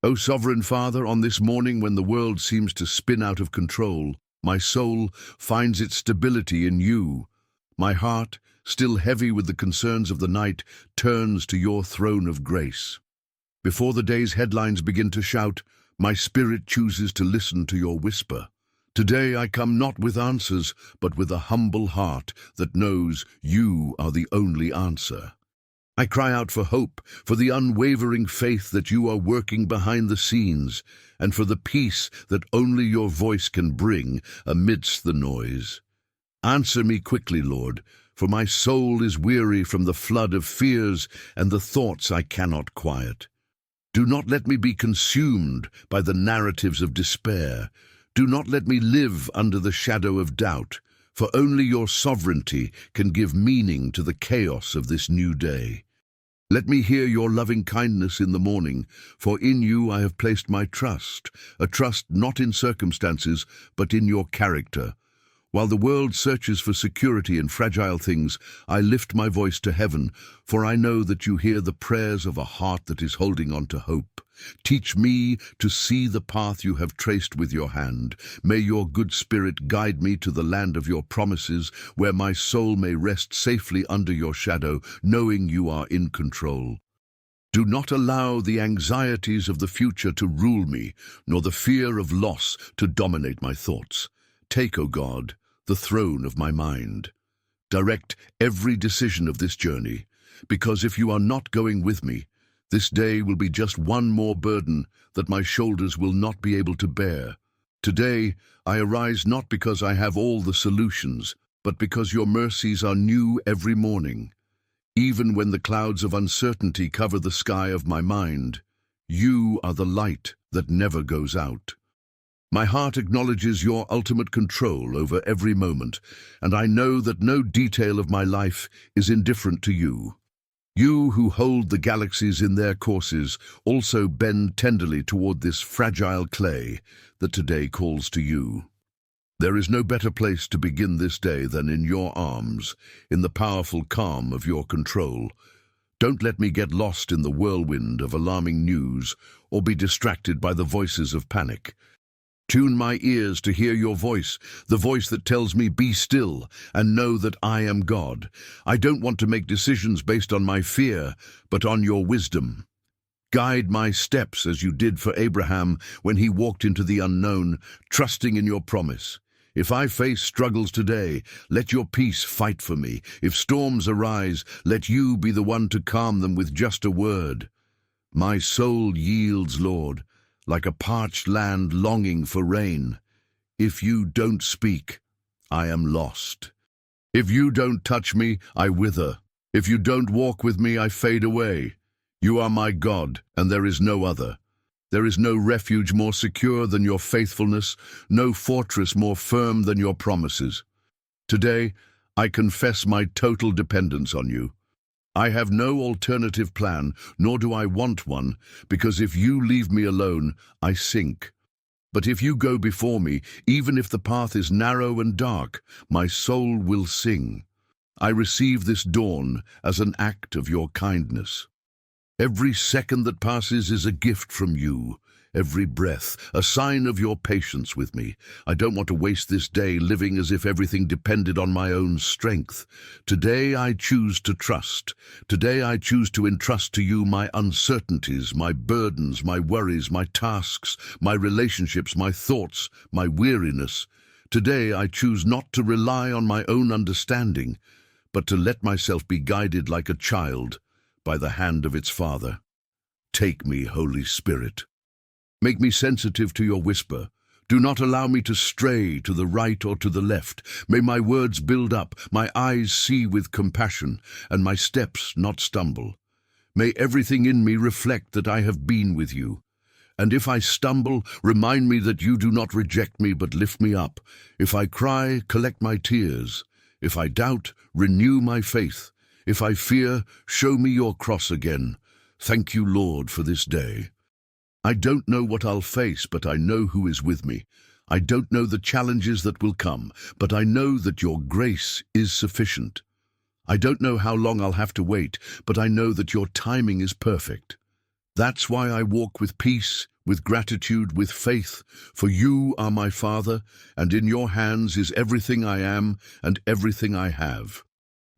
O Sovereign Father, on this morning when the world seems to spin out of control, my soul finds its stability in you. My heart, still heavy with the concerns of the night, turns to your throne of grace. Before the day's headlines begin to shout, my spirit chooses to listen to your whisper. Today I come not with answers, but with a humble heart that knows you are the only answer. I cry out for hope, for the unwavering faith that you are working behind the scenes, and for the peace that only your voice can bring amidst the noise. Answer me quickly, Lord, for my soul is weary from the flood of fears and the thoughts I cannot quiet. Do not let me be consumed by the narratives of despair. Do not let me live under the shadow of doubt, for only your sovereignty can give meaning to the chaos of this new day. Let me hear your loving kindness in the morning, for in you I have placed my trust, a trust not in circumstances, but in your character. While the world searches for security in fragile things, I lift my voice to heaven, for I know that you hear the prayers of a heart that is holding on to hope. Teach me to see the path you have traced with your hand. May your good spirit guide me to the land of your promises, where my soul may rest safely under your shadow, knowing you are in control. Do not allow the anxieties of the future to rule me, nor the fear of loss to dominate my thoughts. Take, O God, the throne of my mind. Direct every decision of this journey, because if you are not going with me, this day will be just one more burden that my shoulders will not be able to bear. Today, I arise not because I have all the solutions, but because your mercies are new every morning. Even when the clouds of uncertainty cover the sky of my mind, you are the light that never goes out. My heart acknowledges your ultimate control over every moment, and I know that no detail of my life is indifferent to you. You who hold the galaxies in their courses also bend tenderly toward this fragile clay that today calls to you. There is no better place to begin this day than in your arms, in the powerful calm of your control. Don't let me get lost in the whirlwind of alarming news or be distracted by the voices of panic. Tune my ears to hear your voice, the voice that tells me, be still and know that I am God. I don't want to make decisions based on my fear, but on your wisdom. Guide my steps as you did for Abraham when he walked into the unknown, trusting in your promise. If I face struggles today, let your peace fight for me. If storms arise, let you be the one to calm them with just a word. My soul yields, Lord, like a parched land longing for rain. If you don't speak, I am lost. If you don't touch me, I wither. If you don't walk with me, I fade away. You are my God, and there is no other. There is no refuge more secure than your faithfulness, no fortress more firm than your promises. Today, I confess my total dependence on you. I have no alternative plan, nor do I want one, because if you leave me alone, I sink. But if you go before me, even if the path is narrow and dark, my soul will sing. I receive this dawn as an act of your kindness. Every second that passes is a gift from you. Every breath, a sign of your patience with me. I don't want to waste this day living as if everything depended on my own strength. Today I choose to trust. Today I choose to entrust to you my uncertainties, my burdens, my worries, my tasks, my relationships, my thoughts, my weariness. Today I choose not to rely on my own understanding, but to let myself be guided like a child by the hand of its Father. Take me, Holy Spirit. Make me sensitive to your whisper. Do not allow me to stray to the right or to the left. May my words build up, my eyes see with compassion, and my steps not stumble. May everything in me reflect that I have been with you. And if I stumble, remind me that you do not reject me but lift me up. If I cry, collect my tears. If I doubt, renew my faith. If I fear, show me your cross again. Thank you, Lord, for this day. I don't know what I'll face, but I know who is with me. I don't know the challenges that will come, but I know that your grace is sufficient. I don't know how long I'll have to wait, but I know that your timing is perfect. That's why I walk with peace, with gratitude, with faith, for you are my Father, and in your hands is everything I am and everything I have.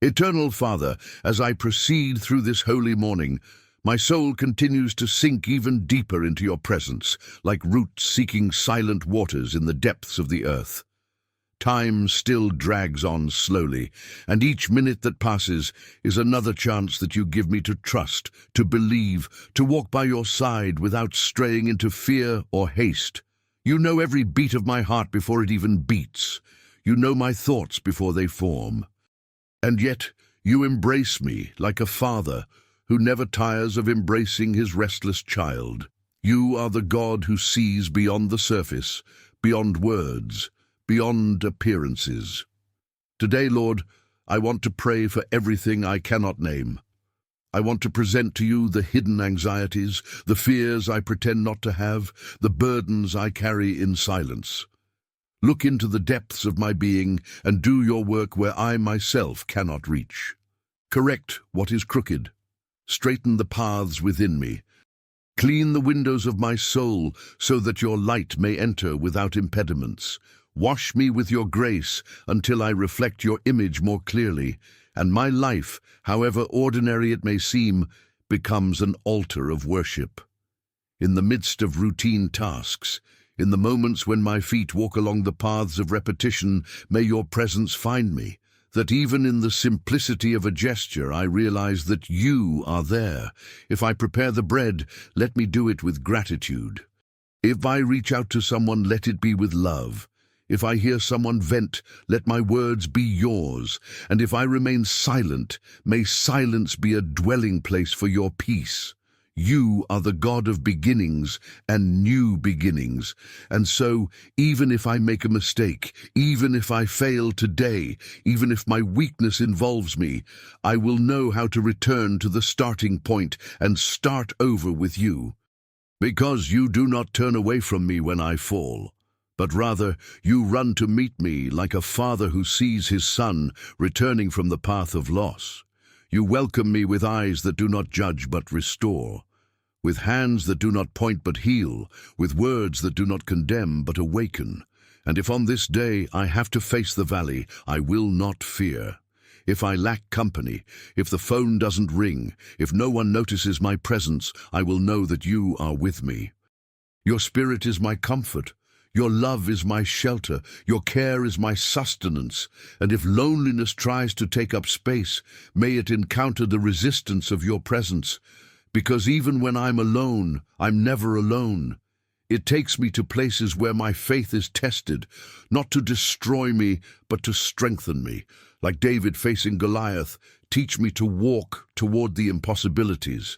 Eternal Father, as I proceed through this holy morning, my soul continues to sink even deeper into your presence, like roots seeking silent waters in the depths of the earth. Time still drags on slowly, and each minute that passes is another chance that you give me to trust, to believe, to walk by your side without straying into fear or haste. You know every beat of my heart before it even beats. You know my thoughts before they form. And yet you embrace me like a father who never tires of embracing his restless child. You are the God who sees beyond the surface, beyond words, beyond appearances. Today, Lord, I want to pray for everything I cannot name. I want to present to you the hidden anxieties, the fears I pretend not to have, the burdens I carry in silence. Look into the depths of my being and do your work where I myself cannot reach. Correct what is crooked. Straighten the paths within me. Clean the windows of my soul so that your light may enter without impediments. Wash me with your grace until I reflect your image more clearly, and my life, however ordinary it may seem, becomes an altar of worship. In the midst of routine tasks, in the moments when my feet walk along the paths of repetition, may your presence find me, that even in the simplicity of a gesture I realize that you are there. If I prepare the bread, let me do it with gratitude. If I reach out to someone, let it be with love. If I hear someone vent, let my words be yours. And if I remain silent, may silence be a dwelling place for your peace. You are the God of beginnings and new beginnings. And so, even if I make a mistake, even if I fail today, even if my weakness involves me, I will know how to return to the starting point and start over with you. Because you do not turn away from me when I fall, but rather you run to meet me like a father who sees his son returning from the path of loss. You welcome me with eyes that do not judge but restore, with hands that do not point but heal, with words that do not condemn but awaken. And if on this day I have to face the valley, I will not fear. If I lack company, if the phone doesn't ring, if no one notices my presence, I will know that you are with me. Your spirit is my comfort. Your love is my shelter, your care is my sustenance, and if loneliness tries to take up space, may it encounter the resistance of your presence, because even when I'm alone, I'm never alone. It takes me to places where my faith is tested, not to destroy me, but to strengthen me. Like David facing Goliath, teach me to walk toward the impossibilities.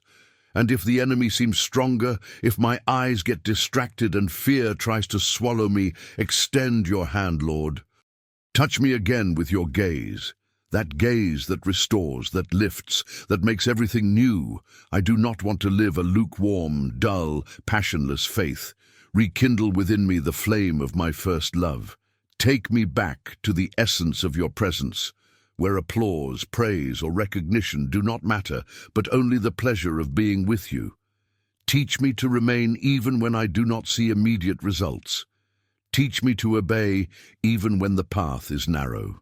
And if the enemy seems stronger, if my eyes get distracted and fear tries to swallow me, extend your hand, Lord. Touch me again with your gaze, that gaze that restores, that lifts, that makes everything new. I do not want to live a lukewarm, dull, passionless faith. Rekindle within me the flame of my first love. Take me back to the essence of your presence, where applause, praise, or recognition do not matter, but only the pleasure of being with you. Teach me to remain even when I do not see immediate results. Teach me to obey even when the path is narrow.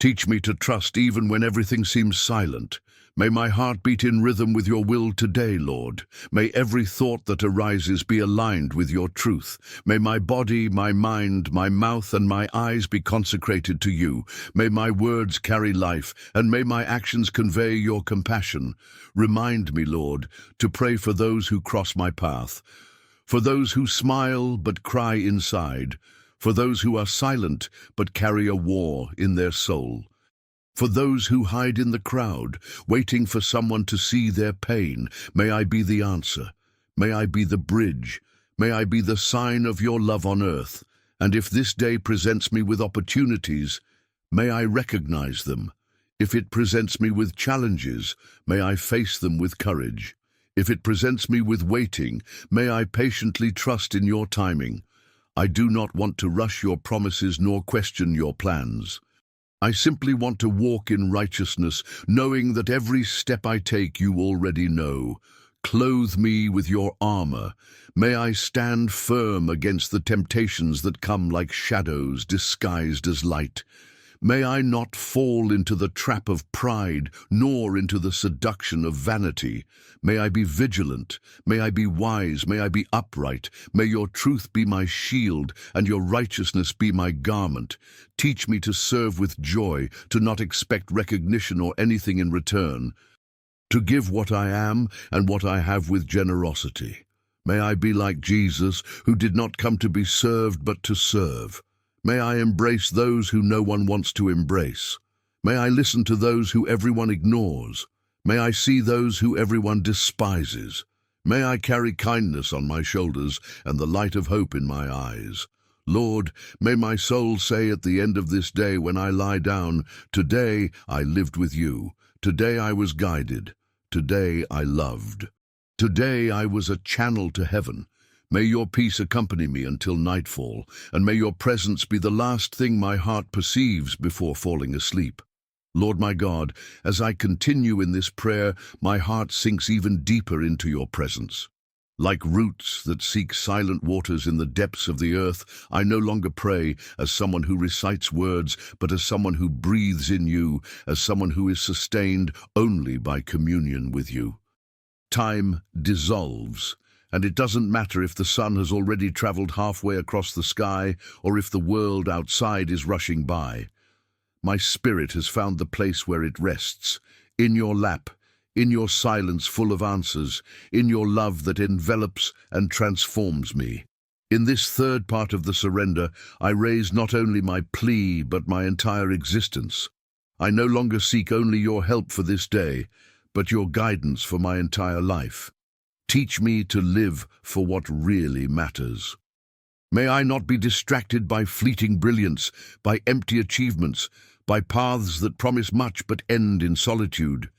Teach me to trust even when everything seems silent. May my heart beat in rhythm with your will today, Lord. May every thought that arises be aligned with your truth. May my body, my mind, my mouth, and my eyes be consecrated to you. May my words carry life, and may my actions convey your compassion. Remind me, Lord, to pray for those who cross my path, for those who smile but cry inside, for those who are silent but carry a war in their soul. For those who hide in the crowd, waiting for someone to see their pain, may I be the answer. May I be the bridge. May I be the sign of your love on earth. And if this day presents me with opportunities, may I recognize them. If it presents me with challenges, may I face them with courage. If it presents me with waiting, may I patiently trust in your timing. I do not want to rush your promises nor question your plans. I simply want to walk in righteousness, knowing that every step I take you already know. clothe me with your armor. May I stand firm against the temptations that come like shadows disguised as light. May I not fall into the trap of pride, nor into the seduction of vanity. May I be vigilant. May I be wise. May I be upright. May your truth be my shield, and your righteousness be my garment. Teach me to serve with joy, to not expect recognition or anything in return, to give what I am and what I have with generosity. May I be like Jesus, who did not come to be served but to serve. May I embrace those who no one wants to embrace. May I listen to those who everyone ignores. May I see those who everyone despises. May I carry kindness on my shoulders and the light of hope in my eyes. Lord, may my soul say at the end of this day when I lie down, "Today I lived with you. Today I was guided. Today I loved. Today I was a channel to heaven." May your peace accompany me until nightfall, and may your presence be the last thing my heart perceives before falling asleep. Lord my God, as I continue in this prayer, my heart sinks even deeper into your presence. Like roots that seek silent waters in the depths of the earth, I no longer pray as someone who recites words, but as someone who breathes in you, as someone who is sustained only by communion with you. Time dissolves, and it doesn't matter if the sun has already traveled halfway across the sky or if the world outside is rushing by. My spirit has found the place where it rests, in your lap, in your silence full of answers, in your love that envelops and transforms me. In this third part of the surrender, I raise not only my plea but my entire existence. I no longer seek only your help for this day, but your guidance for my entire life. Teach me to live for what really matters. May I not be distracted by fleeting brilliance, by empty achievements, by paths that promise much but end in solitude.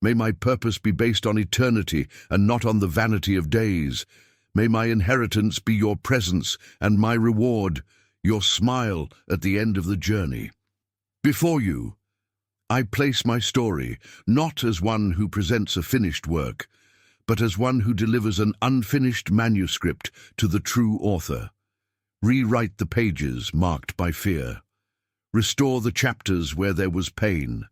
May my purpose be based on eternity and not on the vanity of days. May my inheritance be your presence and my reward, your smile at the end of the journey. Before you, I place my story, not as one who presents a finished work, but as one who delivers an unfinished manuscript to the true author. Rewrite the pages marked by fear. Restore the chapters where there was pain.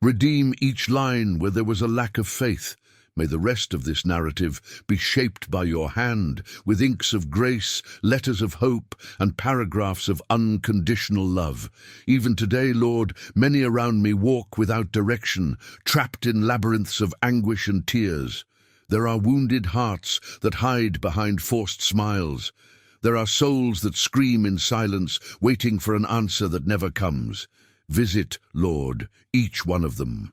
Redeem each line where there was a lack of faith. May the rest of this narrative be shaped by your hand, with inks of grace, letters of hope, and paragraphs of unconditional love. Even today, Lord, many around me walk without direction, trapped in labyrinths of anguish and tears. There are wounded hearts that hide behind forced smiles. There are souls that scream in silence, waiting for an answer that never comes. Visit, Lord, each one of them.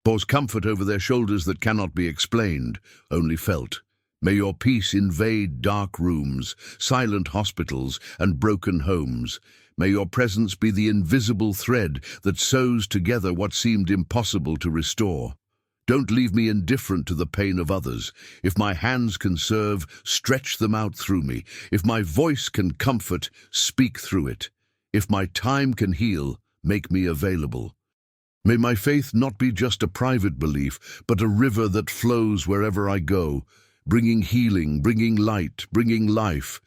Pour comfort over their shoulders that cannot be explained, only felt. May your peace invade dark rooms, silent hospitals, and broken homes. May your presence be the invisible thread that sews together what seemed impossible to restore. Don't leave me indifferent to the pain of others. If my hands can serve, stretch them out through me. If my voice can comfort, speak through it. If my time can heal, make me available. May my faith not be just a private belief, but a river that flows wherever I go, bringing healing, bringing light, bringing life.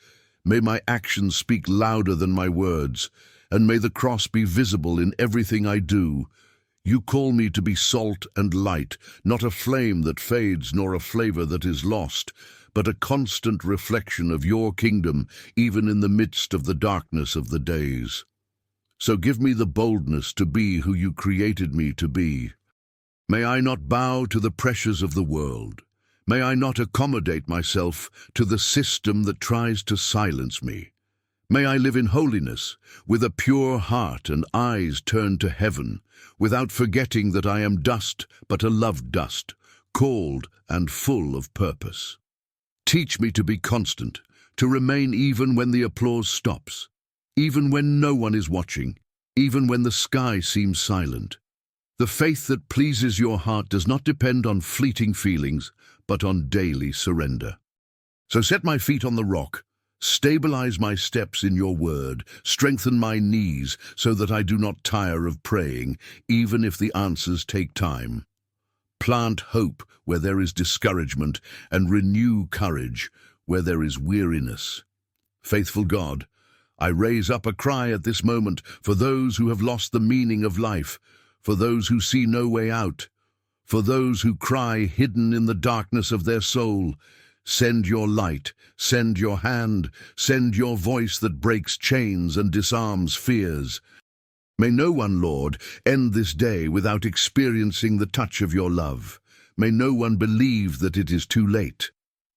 May my actions speak louder than my words, and may the cross be visible in everything I do. You call me to be salt and light, not a flame that fades nor a flavor that is lost, but a constant reflection of your kingdom, even in the midst of the darkness of the days. So give me the boldness to be who you created me to be. May I not bow to the pressures of the world. May I not accommodate myself to the system that tries to silence me. May I live in holiness, with a pure heart and eyes turned to heaven, without forgetting that I am dust, but a loved dust, called and full of purpose. Teach me to be constant, to remain even when the applause stops, even when no one is watching, even when the sky seems silent. The faith that pleases your heart does not depend on fleeting feelings, but on daily surrender. So set my feet on the rock, stabilize my steps in your word, strengthen my knees so that I do not tire of praying, even if the answers take time. plant hope where there is discouragement, and renew courage where there is weariness. Faithful God, I raise up a cry at this moment for those who have lost the meaning of life, for those who see no way out, for those who cry hidden in the darkness of their soul. Send your light, send your hand, send your voice that breaks chains and disarms fears. May no one, Lord, end this day without experiencing the touch of your love. May no one believe that it is too late.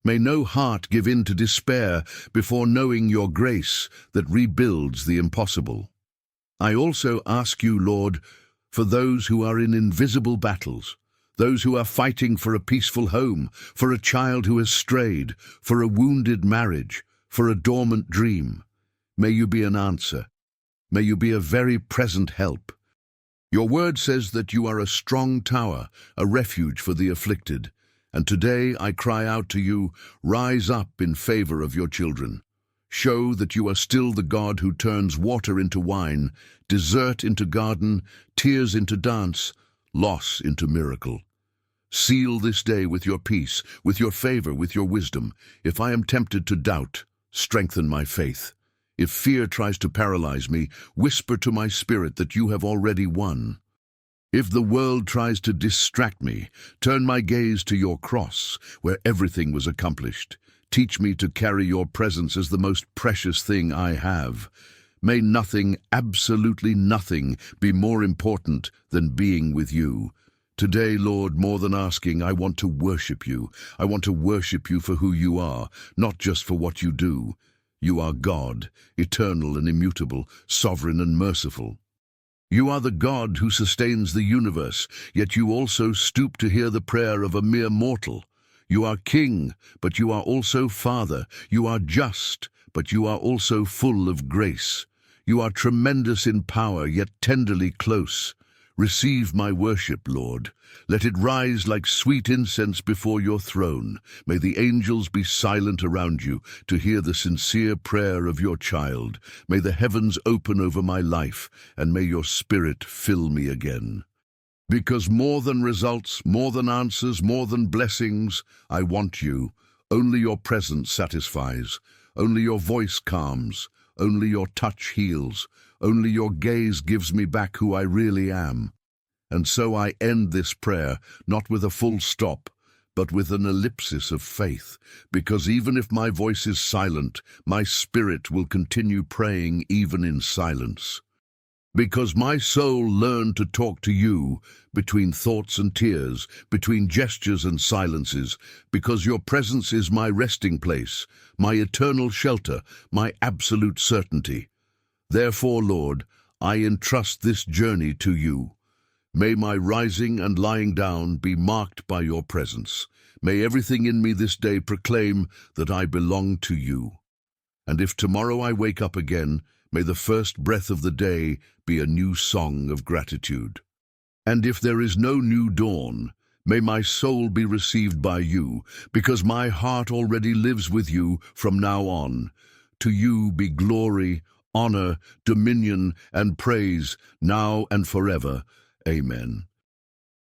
May no heart give in to despair before knowing your grace that rebuilds the impossible. I also ask you, Lord, for those who are in invisible battles, those who are fighting for a peaceful home, for a child who has strayed, for a wounded marriage, for a dormant dream. May you be an answer. May you be a very present help. Your word says that you are a strong tower, a refuge for the afflicted. And today I cry out to you, rise up in favor of your children. Show that you are still the God who turns water into wine, desert into garden, tears into dance, loss into miracle. Seal this day with your peace, with your favor, with your wisdom. If I am tempted to doubt, strengthen my faith. If fear tries to paralyze me, whisper to my spirit that you have already won. If the world tries to distract me, turn my gaze to your cross, where everything was accomplished. Teach me to carry your presence as the most precious thing I have. May nothing, absolutely nothing, be more important than being with you. Today, Lord, more than asking, I want to worship you. I want to worship you for who you are, not just for what you do. You are God, eternal and immutable, sovereign and merciful. You are the God who sustains the universe, yet you also stoop to hear the prayer of a mere mortal. You are King, but you are also Father. You are just, but you are also full of grace. You are tremendous in power, yet tenderly close. Receive my worship, Lord. Let it rise like sweet incense before your throne. May the angels be silent around you to hear the sincere prayer of your child. May the heavens open over my life, and may your spirit fill me again. Because more than results, more than answers, more than blessings, I want you. Only your presence satisfies. Only your voice calms. Only your touch heals. Only your gaze gives me back who I really am. And so I end this prayer, not with a full stop, but with an ellipsis of faith, because even if my voice is silent, my spirit will continue praying even in silence. Because my soul learned to talk to you between thoughts and tears, between gestures and silences, because your presence is my resting place, my eternal shelter, my absolute certainty. Therefore, Lord, I entrust this journey to you. May my rising and lying down be marked by your presence. May everything in me this day proclaim that I belong to you. And if tomorrow I wake up again, may the first breath of the day be a new song of gratitude. And if there is no new dawn, may my soul be received by you, because my heart already lives with you from now on. To you be glory, honor, dominion, and praise, now and forever. Amen.